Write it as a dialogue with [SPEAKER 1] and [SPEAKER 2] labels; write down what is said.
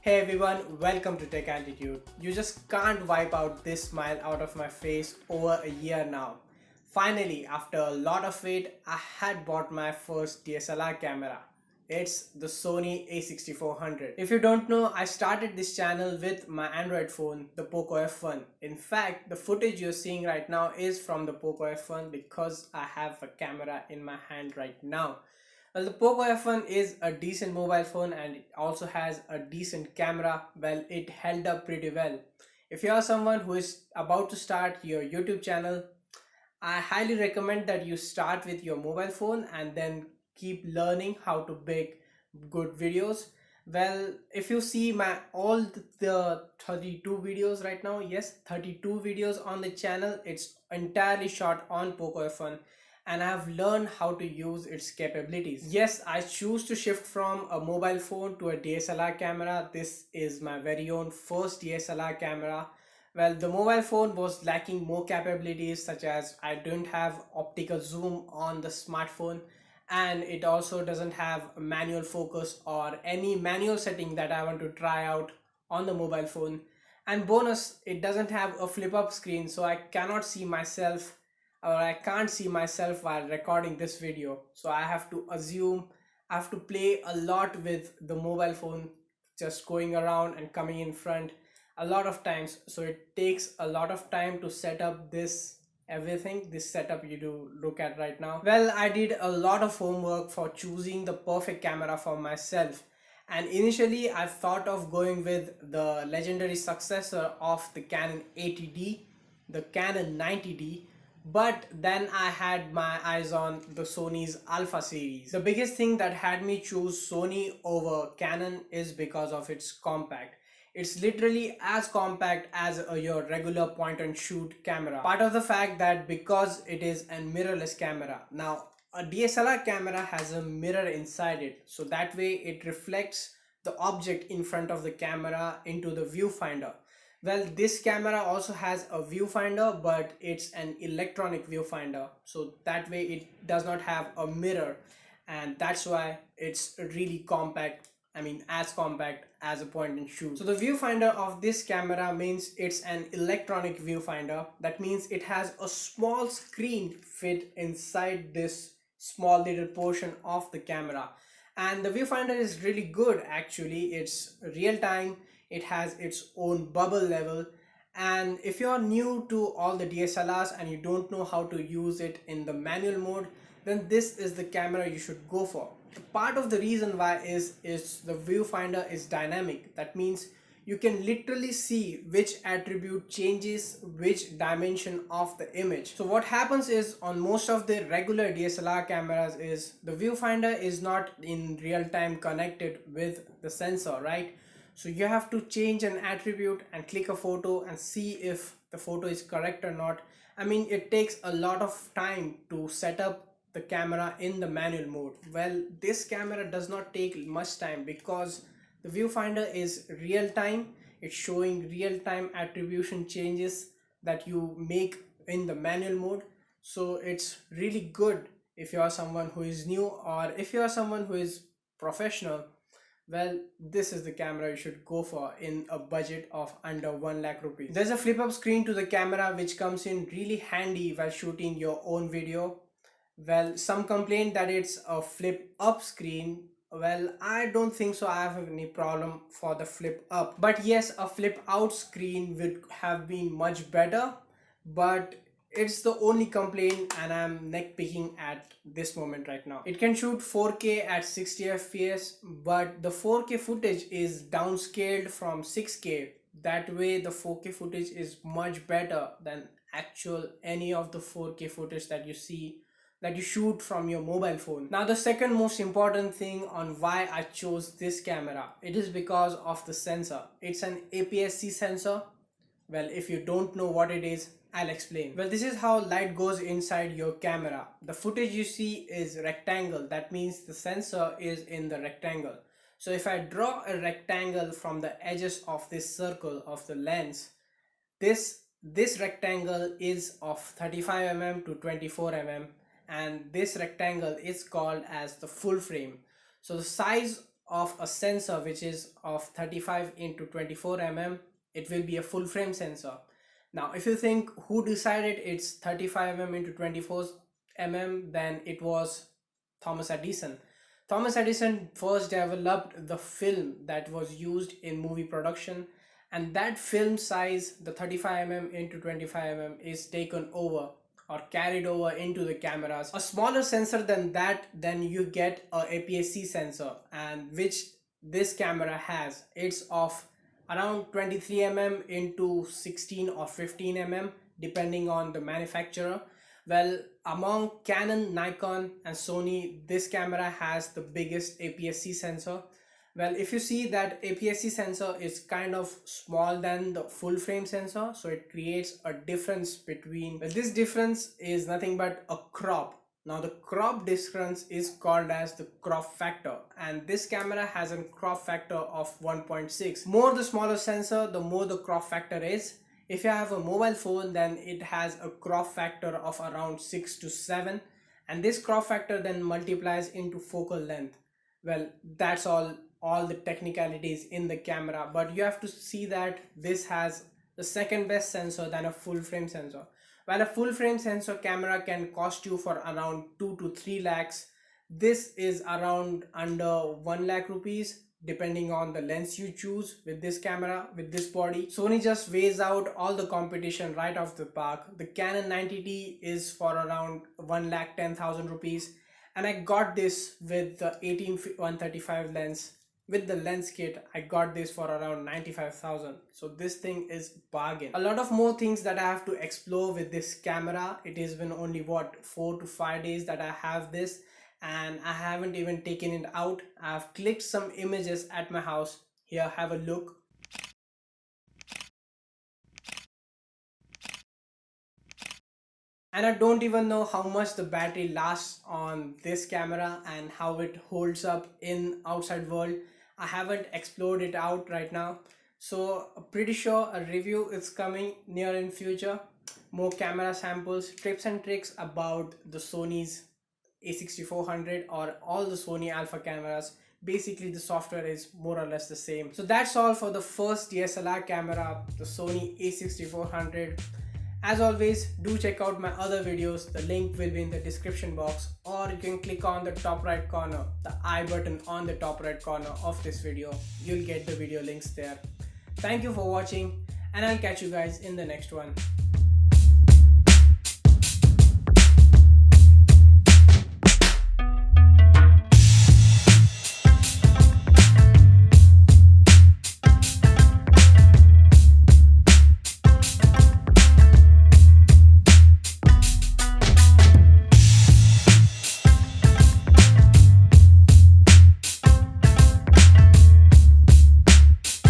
[SPEAKER 1] Hey everyone, welcome to Tech Altitude. You just can't wipe out this smile out of my face over a year now. Finally, after a lot of wait, I had bought my first DSLR camera. It's the Sony A6400. If you don't know, I started this channel with my Android phone, the Poco F1. In fact, the footage you're seeing right now is from the Poco F1 because I have a camera in my hand right now. Well, the Poco F1 is a decent mobile phone and it also has a decent camera. Well, it held up pretty well. If you are someone who is about to start your YouTube channel, I highly recommend that you start with your mobile phone and then keep learning how to make good videos. Well, if you see my all the 32 videos right now, yes, 32 videos on the channel, it's entirely shot on Poco F1 and I have learned how to use its capabilities. Yes, I choose to shift from a mobile phone to a DSLR camera. This is my very own first DSLR camera. Well, the mobile phone was lacking more capabilities such as I don't have optical zoom on the smartphone, and it also doesn't have manual focus or any manual setting that I want to try out on the mobile phone. And bonus, it doesn't have a flip up screen, so I cannot see myself or I can't see myself while recording this video. So I have to assume I have to play a lot with the mobile phone, just going around and coming in front a lot of times. So it takes a lot of time to set up this setup you do look at right now. Well, I did a lot of homework for choosing the perfect camera for myself, and initially I thought of going with the legendary successor of the Canon 80D, the Canon 90D, but then I had my eyes on the Sony's Alpha series. The biggest thing that had me choose Sony over Canon is because of its compact. It's literally as compact as your regular point and shoot camera. Part of the fact that because it is a mirrorless camera. Now, a DSLR camera has a mirror inside it, so that way it reflects the object in front of the camera into the viewfinder. Well, this camera also has a viewfinder, but it's an electronic viewfinder, so that way it does not have a mirror, and that's why it's really compact. I mean, as compact as a point and shoot. So the viewfinder of this camera means it's an electronic viewfinder. That means it has a small screen fit inside this small little portion of the camera, and the viewfinder is really good. Actually, it's real time, it has its own bubble level, and if you're new to all the DSLRs and you don't know how to use it in the manual mode, then this is the camera you should go for. Part of the reason why is the viewfinder is dynamic. That means you can literally see which attribute changes which dimension of the image. So what happens is on most of the regular DSLR cameras is the viewfinder is not in real time connected with the sensor, right? So you have to change an attribute and click a photo and see if the photo is correct or not. I mean, it takes a lot of time to set up the camera in the manual mode. Well, this camera does not take much time because the viewfinder is real time. It's showing real time attribution changes that you make in the manual mode. So it's really good if you are someone who is new, or if you are someone who is professional. Well, this is the camera you should go for in a budget of under 1 lakh rupees. There's a flip up screen to the camera which comes in really handy while shooting your own video. Well, some complain that it's a flip up screen. Well, I don't think so. I have any problem for the flip up. But yes, a flip out screen would have been much better. But it's the only complaint and I'm neck picking at this moment right now. It can shoot 4K at 60 FPS, but the 4K footage is downscaled from 6K. That way the 4K footage is much better than actual any of the 4K footage that you see that you shoot from your mobile phone. Now the second most important thing on why I chose this camera, it is because of the sensor. It's an APS-C sensor. Well, if you don't know what it is, I'll explain. Well, this is how light goes inside your camera. The footage you see is rectangle. That means the sensor is in the rectangle. So if I draw a rectangle from the edges of this circle of the lens, this rectangle is of 35 mm to 24 mm, and this rectangle is called as the full frame. So the size of a sensor which is of 35 into 24 mm, it will be a full frame sensor. Now if you think who decided it's 35 mm into 24 mm, then it was Thomas Edison. Thomas Edison first developed the film that was used in movie production, and that film size, the 35 mm into 25 mm, is taken over or carried over into the cameras. A smaller sensor than that, then you get a APS-C sensor, and which this camera has. It's of around 23 mm into 16 or 15 mm depending on the manufacturer. Well, among Canon, Nikon and Sony, this camera has the biggest APS-C sensor. Well, if you see that APS-C sensor is kind of small than the full frame sensor, so it creates a difference between, well, this difference is nothing but a crop. Now the crop difference is called as the crop factor, and this camera has a crop factor of 1.6. More the smaller sensor, the more the crop factor is. If you have a mobile phone, then it has a crop factor of around 6 to 7, and this crop factor then multiplies into focal length. Well, that's all the technicalities in the camera, but you have to see that this has the second best sensor than a full frame sensor. While a full frame sensor camera can cost you for around 2 to 3 lakhs, this is around under 1 lakh rupees depending on the lens you choose with this camera, with this body. Sony just weighs out all the competition right off the park. The Canon 90D is for around 1,10,000 rupees, and I got this with the 18-135 lens. With the lens kit, I got this for around 95,000. So this thing is bargain. A lot of more things that I have to explore with this camera. It has been only what, 4 to 5 days that I have this, and I haven't even taken it out. I've clicked some images at my house. Here, have a look. And I don't even know how much the battery lasts on this camera and how it holds up in outside world. I haven't explored it out right now, so pretty sure a review is coming near in future. More camera samples, tips and tricks about the Sony's A6400 or all the Sony alpha cameras. Basically the software is more or less the same. So that's all for the first DSLR camera, the Sony A6400. As always, do check out my other videos. The link will be in the description box, or you can click on the top right corner, the I button on the top right corner of this video. You'll get the video links there. Thank you for watching, and I'll catch you guys in the next one.